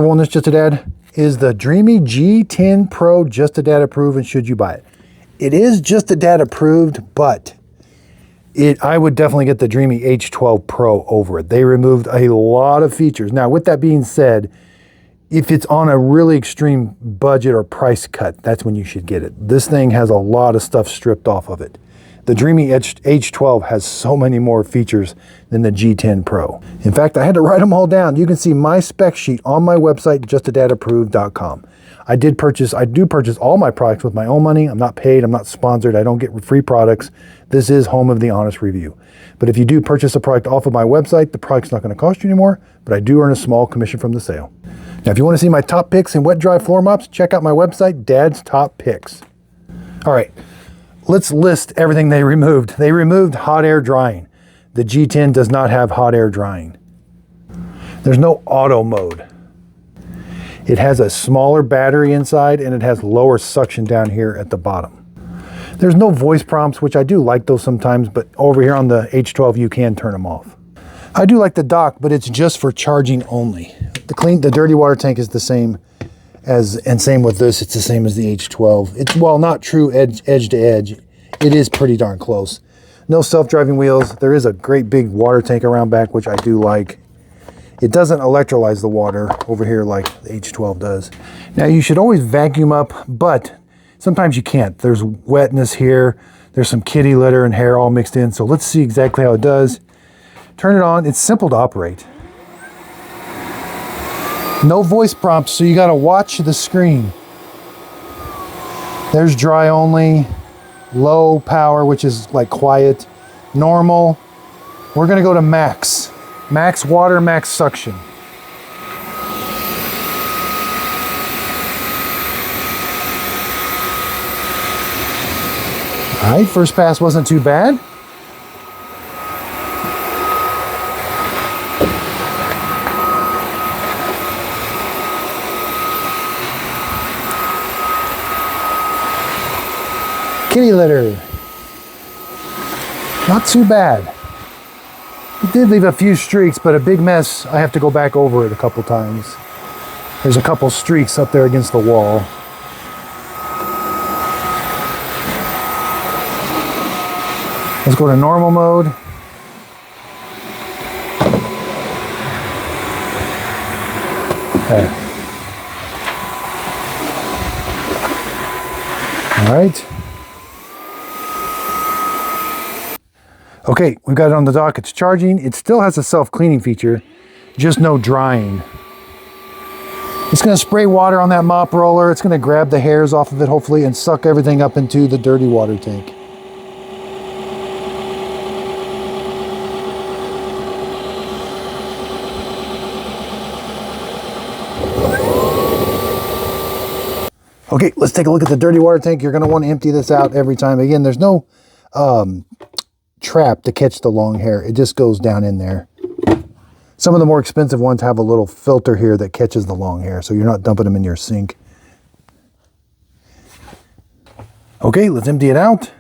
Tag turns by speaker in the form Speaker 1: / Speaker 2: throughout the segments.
Speaker 1: One that's just a dad is the Dreame G10 Pro, just a dad approved, and should you buy it? It is just a dad approved, but I would definitely get the Dreame H12 Pro over it. They removed a lot of features. Now, with that being said, if it's on a really extreme budget or price cut, that's when you should get it. This thing has a lot of stuff stripped off of it. The Dreame H12 has so many more features than the G10 Pro. In fact, I had to write them all down. You can see my spec sheet on my website, justadadapproved.com. I do purchase all my products with my own money. I'm not paid, I'm not sponsored, I don't get free products. This is home of the honest review. But if you do purchase a product off of my website, the product's not going to cost you anymore, but I do earn a small commission from the sale. Now, if you want to see my top picks in wet dry floor mops, check out my website, Dad's Top Picks. All right, let's list everything they removed. They removed hot air drying. The G10 does not have hot air drying. There's no auto mode. It has a smaller battery inside, and it has lower suction down here at the bottom. There's no voice prompts, which I do like those sometimes, but over here on the H12 you can turn them off. I do like the dock, but it's just for charging only. The dirty water tank is the same and same with this, it's the same as the H12. It's, while not true edge to edge, it is pretty darn close. No self-driving wheels. There is a great big water tank around back, which I do like. It doesn't electrolyze the water over here like the H12 does. Now, you should always vacuum up, but sometimes you can't. There's wetness here. There's some kitty litter and hair all mixed in. So let's see exactly how it does. Turn it on. It's simple to operate. No voice prompts, so you got to watch the screen. There's dry only, low power, which is like quiet, normal. We're going to go to max. Max water, max suction. All right, first pass wasn't too bad. Kitty litter. Not too bad. It did leave a few streaks, but a big mess. I have to go back over it a couple times. There's a couple streaks up there against the wall. Let's go to normal mode. Okay. All right. Okay, we've got it on the dock. It's charging. It still has a self-cleaning feature, just no drying. It's going to spray water on that mop roller. It's going to grab the hairs off of it, hopefully, and suck everything up into the dirty water tank. Okay, let's take a look at the dirty water tank. You're going to want to empty this out every time. Again, there's no trap to catch the long hair. It just goes down in there. Some of the more expensive ones have a little filter here that catches the long hair, so you're not dumping them in your sink. Okay, let's empty it out.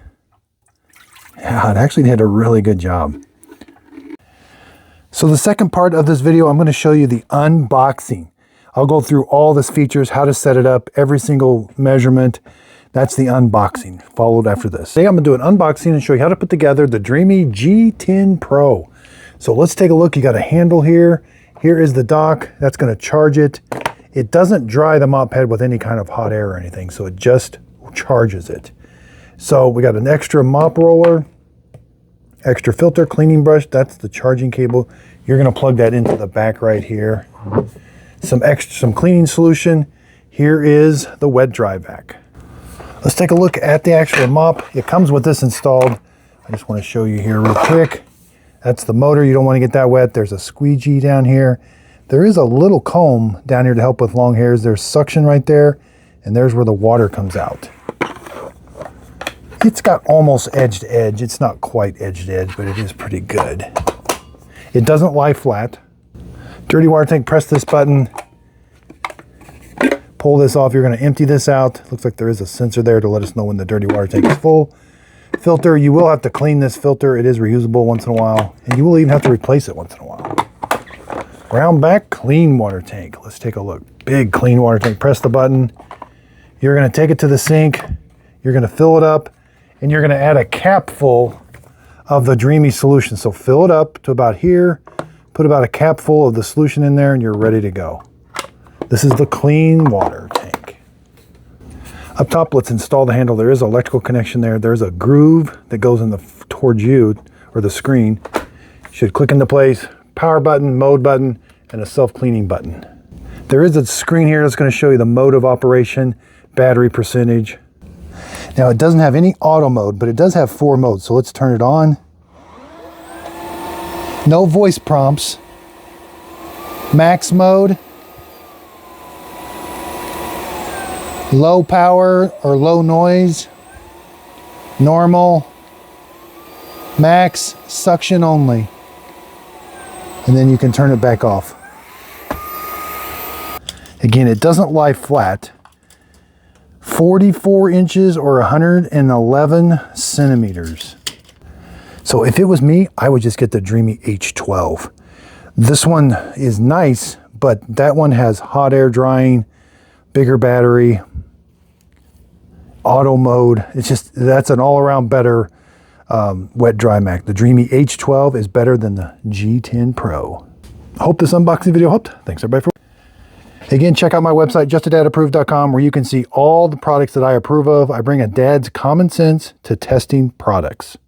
Speaker 1: Yeah, it actually did a really good job. So the second part of this video, I'm going to show you the unboxing. I'll go through all these features, how to set it up, every single measurement. That's the unboxing, followed after this. Today I'm going to do an unboxing and show you how to put together the Dreame G10 Pro. So let's take a look. You got a handle here. Here is the dock. That's going to charge it. It doesn't dry the mop head with any kind of hot air or anything, so it just charges it. So we got an extra mop roller, extra filter, cleaning brush. That's the charging cable. You're going to plug that into the back right here. Some cleaning solution. Here is the wet dry vac. Let's take a look at the actual mop. It comes with this installed. I just want to show you here real quick. That's the motor. You don't want to get that wet. There's a squeegee down here. There is a little comb down here to help with long hairs. There's suction right there, and there's where the water comes out. It's got almost edge to edge. It's not quite edge to edge, but it is pretty good. It doesn't lie flat. Dirty water tank, press this button. Pull this off. You're going to empty this out. Looks like there is a sensor there to let us know when the dirty water tank is full. Filter, you will have to clean this filter. It is reusable once in a while, and you will even have to replace it once in a while. Round back, clean water tank. Let's take a look. Big clean water tank. Press the button. You're going to take it to the sink. You're going to fill it up, and you're going to add a cap full of the Dreame solution. So fill it up to about here. Put about a cap full of the solution in there, and you're ready to go. This is the clean water tank. Up top, let's install the handle. There is an electrical connection there. There's a groove that goes in towards you, or the screen. Should click into place. Power button, mode button, and a self-cleaning button. There is a screen here that's going to show you the mode of operation, battery percentage. Now it doesn't have any auto mode, but it does have 4 modes. So let's turn it on. No voice prompts. Max mode. Low power or low noise. Normal. Max, suction only. And then you can turn it back off. Again, it doesn't lie flat. 44 inches or 111 centimeters. So if it was me, I would just get the Dreame H12. This one is nice, but that one has hot air drying, bigger battery, auto mode. It's just, that's an all-around better wet dry Mac. The Dreame H12 is better than the G10 Pro. Hope this unboxing video helped. Thanks everybody for watching. Again, check out my website, justadadapproved.com, where you can see all the products that I approve of. I bring a dad's common sense to testing products.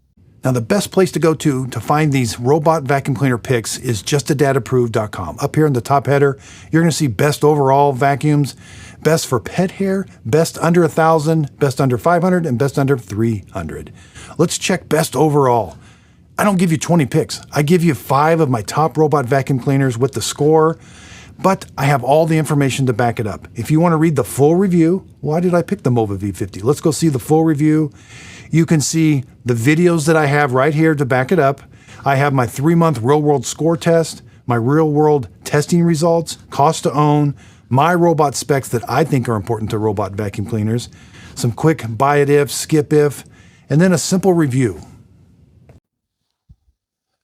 Speaker 1: Now, the best place to go to find these robot vacuum cleaner picks is justadadapproved.com. Up here in the top header, you're going to see best overall vacuums, best for pet hair, best under 1,000, best under 500, and best under 300. Let's check best overall. I don't give you 20 picks. I give you 5 of my top robot vacuum cleaners with the score, but I have all the information to back it up. If you want to read the full review, why did I pick the Mova V50? Let's go see the full review. You can see the videos that I have right here to back it up. I have my 3-month real-world score test, my real-world testing results, cost to own, my robot specs that I think are important to robot vacuum cleaners, some quick buy it if, skip if, and then a simple review.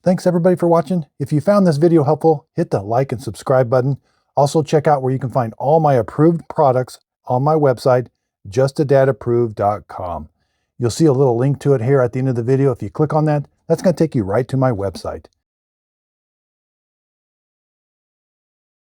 Speaker 1: Thanks everybody for watching. If you found this video helpful, hit the like and subscribe button. Also check out where you can find all my approved products on my website, justadadapproved.com. You'll see a little link to it here at the end of the video. If you click on that, that's going to take you right to my website.